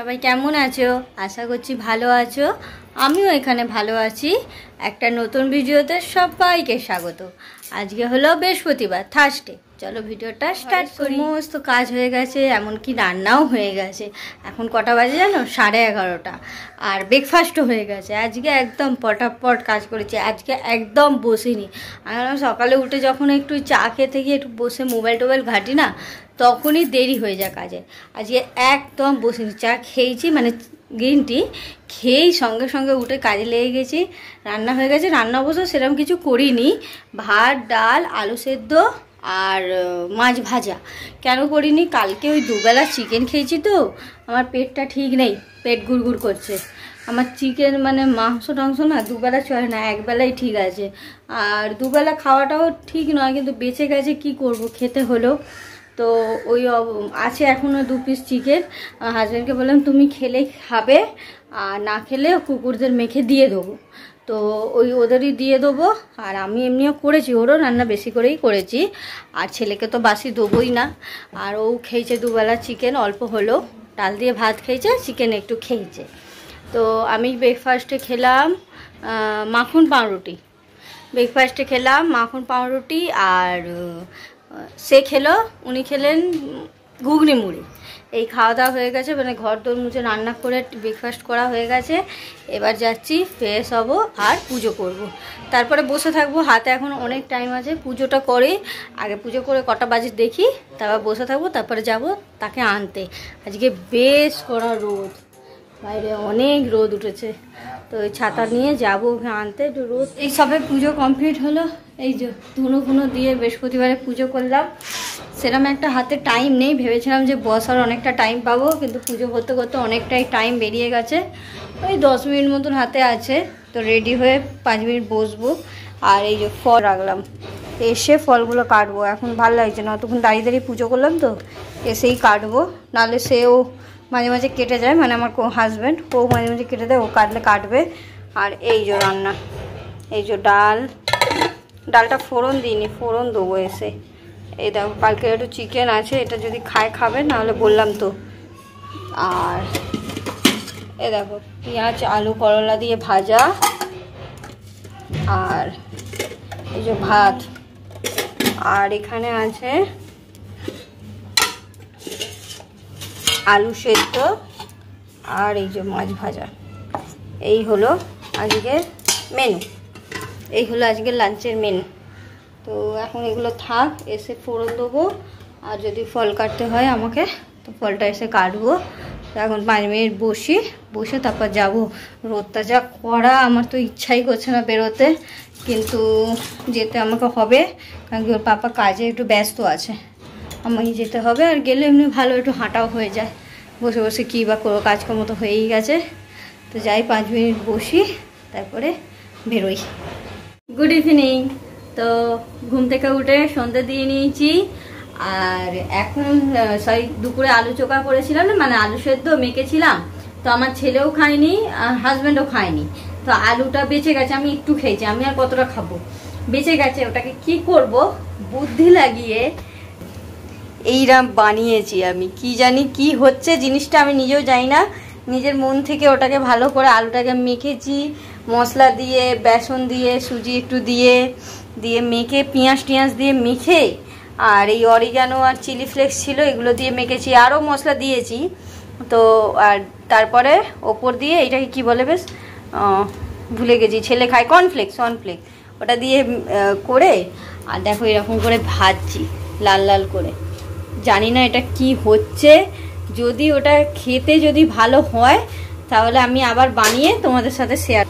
সবাই কেমন আছো? আশা করছি ভালো আছো। আমিও এখানে ভালো আছি। একটা নতুন ভিডিওতে সবাইকে স্বাগত। আজকে হলো বৃহস্পতিবার, থার্সডে। চলো ভিডিওটা স্টার্ট করি। সমস্ত কাজ হয়ে গেছে, এমনকি রান্নাও হয়ে গেছে। এখন কটা বাজে জানো? 11:30। আর ব্রেকফাস্টও হয়ে গেছে। আজকে একদম পটাপট কাজ করেছি, আজকে একদম বসিনি। আমি সকালে উঠে যখন একটু চা খেতে গিয়ে একটু বসে মোবাইল টোবাইল ঘাঁটি না, তখনই দেরি হয়ে যায় কাজে। আজকে একদম বসিনি, চা খেয়েছি, মানে গ্রিন টি খেয়েই সঙ্গে সঙ্গে উঠে কাজে লেগে গেছি। রান্না হয়ে গেছে, রান্না অবশ্য সেরকম কিছু করিনি। ভাত, ডাল, আলু সেদ্ধ আর মাছ ভাজা। কেন করিনি? কালকে ওই দুবেলা চিকেন খেয়েছি তো, আমার পেটটা ঠিক নেই, পেট গুড়গুড় করছে। আমার চিকেন মানে মাংস টাংস না দুবেলা চলে না, একবেলাই ঠিক আছে। আর দুবেলা খাওয়াটাও ঠিক নয়, কিন্তু বেঁচে গেছে, কি করব, খেতে হলো। তো ওই আছে এখনও 2 পিস চিকেন। হাজব্যান্ডকে বললাম তুমি খেলে খাবে, আর না খেলে কুকুরদের মেখে দিয়ে দেবো। তো ওই ওদেরই দিয়ে দেবো। আর আমি এমনিও করেছি, ওরও রান্না বেশি করেই করেছি। আর ছেলেকে তো বাসি দেবোই না। আর ও খেয়েছে দুবেলা চিকেন, অল্প হলো, ডাল দিয়ে ভাত খেয়েছে, চিকেন একটু খেয়েছে। তো আমি ব্রেকফাস্টে খেলাম মাখন পাউরুটি। ব্রেকফাস্টে খেলাম মাখন পাউরুটি, আর সে খেলো, উনি খেলেন ঘুগনি মুড়ি। এই খাওয়া দাওয়া হয়ে গেছে, মানে ঘর দোর মুছে রান্না করে ব্রেকফাস্ট করা হয়ে গেছে। এবার যাচ্ছি, ফ্রেশ হব আর পুজো করব। তারপরে বসে থাকবো, হাতে এখন অনেক টাইম আছে। পুজোটা করে আগে পুজো করে কটা বাজে দেখি, তারপর বসে থাকবো, তারপরে যাব তাকে আনতে। আজকে বেশ কড়া রোদ, বাইরে অনেক রোদ উঠেছে। তো ওই ছাতা নিয়ে যাবো ওকে আনতে, একটু রোদ। এই সবে পুজো কমপ্লিট হলো, এই যে ধুনো দিয়ে বৃহস্পতিবারে পুজো করলাম। সেরকম একটা হাতে টাইম নেই, ভেবেছিলাম যে বসার অনেকটা টাইম পাবো, কিন্তু পুজো করতে করতে অনেকটাই টাইম বেরিয়ে গেছে। ওই 10 মিনিট মতন হাতে আছে। তো রেডি হয়ে 5 মিনিট বসবো। আর এই যে ফল রাখলাম, এসে ফলগুলো কাটবো। এখন ভালো লাগছে না, তখন দাঁড়িয়ে দাঁড়িয়ে পুজো করলাম, তো এসেই কাটবো। নাহলে সেও মাঝে মাঝে কেটে যায়, মানে আমার হাজব্যান্ড ও মাঝে মাঝে কেটে দেয়, ও কাটলে কাটবে। আর এই যে রান্না, এই যে ডালটা ফোড়ন দিইনি, ফোড়ন দেবো এসে। এই দেখো কালকে একটু চিকেন আছে, এটা যদি খাবে, নাহলে বললাম তো। আর এই দেখো পেঁয়াজ আলু করলা দিয়ে ভাজা, আর এই যে ভাত। আর এখানে আছে আলু সেদ্ধ, আর এই যে মাছ ভাজা। এই হলো আজকের মেনু, এই হলো আজকের লাঞ্চের মেনু। তো এখন এগুলো থাক, এসে ফোড়ন দেবো। আর যদি ফল কাটতে হয় আমাকে, তো ফলটা এসে কাটবো। তো এখন 5 মিনিট বসে তারপর যাব। রোদটা যা কড়া, আমার তো ইচ্ছাই করছে না বেরোতে, কিন্তু যেতে আমাকে হবে, কারণ কি ওর পাপা কাজে একটু ব্যস্ত আছে, আমাকে যেতে হবে। আর গেলে এমনি ভালো, একটু হাঁটাও হয়ে যায়। বসে বসে কী বা করো, কাজকর্ম তো হয়েই গেছে। তো যাই 5 মিনিট বসি, তারপরে বেরোই। Good evening. তো ঘুম থেকে উঠে সন্ধ্যে দিয়ে নিয়েছি। আর এখন দুপুরে আলু চোখা করেছিলাম না, মানে আলু সেদ্ধ মেখেছিলাম। তো আমার ছেলেও খায়নি, আর হাজব্যান্ডও খায়নি। তো আলুটা বেঁচে গেছে, আমি একটু খেয়েছি, আমি আর কতটা খাবো, বেঁচে গেছে। ওটাকে কি করব, বুদ্ধি লাগিয়ে এইরকম বানিয়েছি। আমি কি জানি কি হচ্ছে জিনিসটা, আমি নিজেও জানি না। নিজের মন থেকে ওটাকে ভালো করে আলুটাকে মেখেছি, মশলা দিয়ে, বেসন দিয়ে, সুজি একটু দিয়ে মেখে, পেঁয়াজ দিয়ে মেখে, আর এই অরিগানো আর চিলি ফ্লেক্স ছিল, এগুলো দিয়ে মেখেছি, আরও মশলা দিয়েছি। তো আর তারপরে ওপর দিয়ে এইটাকে কি বলে, বেশ ভুলে গেছি, ছেলে খায় কর্নফ্লেক্স, ওটা দিয়ে করে। আর দেখো এরকম করে ভাজছি লাল লাল করে। জানি না এটা কি হচ্ছে, যদি ওটা খেতে যদি ভালো হয়, তাহলে আমি আবার বানিয়ে তোমাদের সাথে শেয়ার।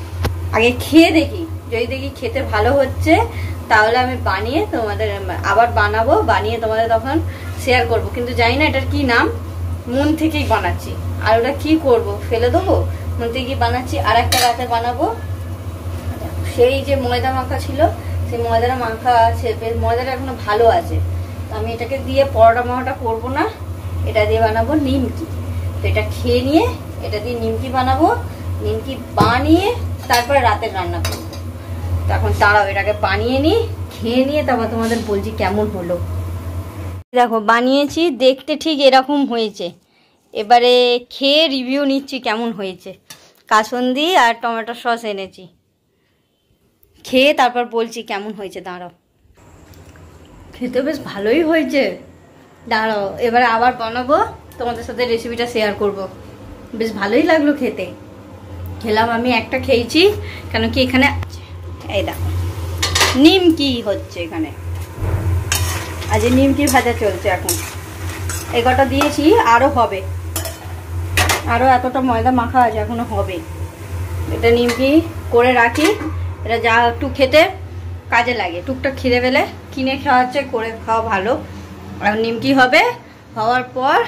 আগে খেয়ে দেখি, যদি দেখি খেতে ভালো হচ্ছে, তাহলে আমি বানিয়ে তোমাদের আবার বানাবো, বানিয়ে তোমাদের তখন শেয়ার করব। কিন্তু জানি না এটার কি নাম, মন থেকেই বানাচ্ছি। আর ওটা কি করব, ফেলে দেবো, মন থেকেই বানাচ্ছি। আর একটা রাতে বানাবো, সেই যে ময়দা মাখা ছিল, সেই ময়দাটা মাখা আছে, ময়দাটা এখনো ভালো আছে। তো আমি এটাকে দিয়ে পরোটা করবো না, এটা দিয়ে বানাবো নিমকি। তো এটা খেয়ে নিয়ে এটা দিয়ে নিমকি বানাবো, নিমকি বানিয়ে তারপরে রাতের রান্না করবো। তো এখন তারাও এটাকে বানিয়ে নিই, খেয়ে নিয়ে তারপর তোমাদের বলছি কেমন হলো। দেখো বানিয়েছি, দেখতে ঠিক এরকম হয়েছে, এবারে খেয়ে রিভিউ নিচ্ছি কেমন হয়েছে। কাসুন্দি আর টমেটো সস এনেছি, খেয়ে তারপর বলছি কেমন হয়েছে। দাঁড়াও, খেতে বেশ ভালোই হয়েছে। দাঁড়াও এবারে আবার বানাবো, তোমাদের সাথে রেসিপিটা শেয়ার করব। বেশ ভালোই লাগলো খেতে। খেলাম, আমি একটা খেয়েছি, কেন কি এখানে এই দেখো নিমকি হচ্ছে এখানে, আজ নিমকি ভাজা চলছে এখন। এই কটা দিয়েছি, আরও হবে, আরও এতটা ময়দা মাখা আছে, এখনো হবে। এটা নিমকি করে রাখি, এটা যা একটু খেতে কাজে লাগে। টুকটাক খিদে পেলে কিনে খাওয়া হচ্ছে, করে খাওয়া ভালো। আর নিমকি হবে, হওয়ার পর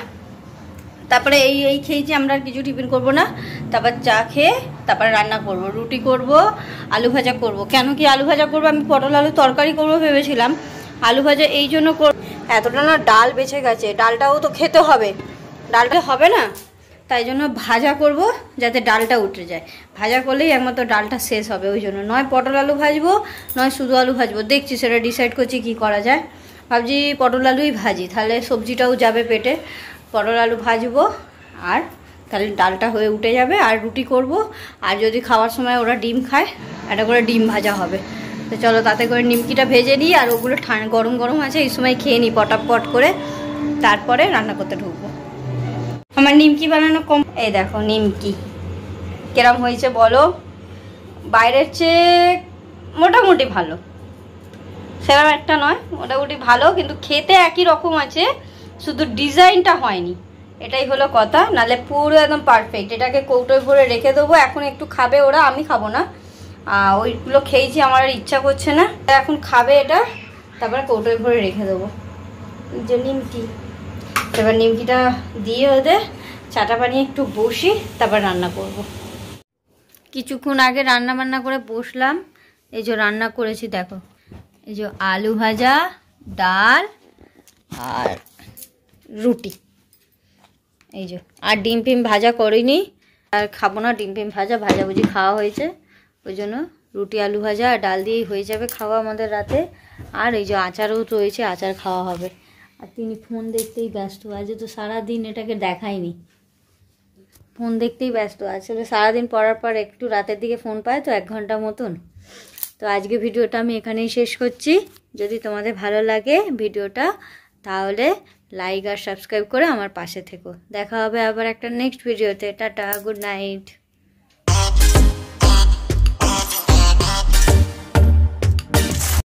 তারপরে এই খেয়েছি আমরা, আর কিছু টিফিন করব না। তারপর চা খেয়ে তারপরে রান্না করব, রুটি করব, আলু ভাজা করব। কেন কি আলু ভাজা করব, আমি পটল আলু তরকারি করবো ভেবেছিলাম, আলু ভাজা এই জন্য করব। এতটা না ডাল বেঁচে গেছে, ডালটাও তো খেতে হবে, ডালটা হবে না, তাই জন্য ভাজা করব যাতে ডালটা উঠে যায়। ভাজা করলেই একমাত্র ডালটা শেষ হবে, ওই জন্য নয় পটল আলু ভাজবো, নয় শুধু আলু ভাজবো। দেখছি, সেটা ডিসাইড করছি কি করা যায়। ভাবছি পটল আলুই ভাজি, তাহলে সবজিটাও যাবে পেটে। পটল আলু ভাজবো, আর তাহলে ডালটা হয়ে উঠে যাবে। আর রুটি করব, আর যদি খাওয়ার সময় ওরা ডিম খায়, একটা করে ডিম ভাজা হবে। তো চলো তাতে করে নিমকিটা ভেজে নিই, আর ওগুলো গরম গরম আছে, এই সময় খেয়ে নিই পটাপট করে, তারপরে রান্না করতে ঢুকবো। আমার নিমকি বানানো কম। এই দেখো নিমকি কেরম হয়েছে বলো। বাইরের চেয়ে মোটামুটি ভালো, সেরকম একটা নয়, মোটামুটি ভালো, কিন্তু খেতে একই রকম আছে, শুধু ডিজাইনটা হয়নি, এটাই হলো কথা। নালে পুরো একদম পারফেক্ট। এটাকে কৌটোয় ভরে রেখে দেবো, এখন একটু খাবে ওরা, আমি খাবো না। ওইগুলো খেয়েছি, আমার আর ইচ্ছা করছে না, এখন খাবে এটা, তারপরে কৌটোয় ভরে রেখে দেবো। যে নিমকি, এবার নিমকিটা দিয়ে ওদের চাটা বানিয়ে একটু বসি, তারপর রান্না করব। কিছুক্ষণ আগে রান্না বান্না করে বসলাম। এই যে রান্না করেছি দেখো, এই যে আলু ভাজা, ডাল আর রুটি, এই যে। আর ডিম ফিম ভাজা করিনি, আর খাবো না ডিম ফিম ভাজা, ভাজাভুজি খাওয়া হয়েছে, ওই জন্য রুটি আলু ভাজা আর ডাল দিয়েই হয়ে যাবে খাওয়া আমাদের রাতে। আর এই যে আচারও রয়েছে, আচার খাওয়া হবে। আর তিনি ফোন দেখতেই ব্যস্ত, আজ তো সারাদিন এটাকে দেখায়নি, ফোন দেখতেই ব্যস্ত। আসলে সারাদিন পড়ার পর একটু রাতের দিকে ফোন পায় তো, 1 ঘন্টা মতন। তো আজকে ভিডিওটা আমি এখানেই শেষ করছি। যদি তোমাদের ভালো লাগে ভিডিওটা, তাহলে লাইক আর সাবস্ক্রাইব করে আমার পাশে থেকো। দেখা হবে আবার একটা নেক্সট ভিডিওতে। Tata, good night.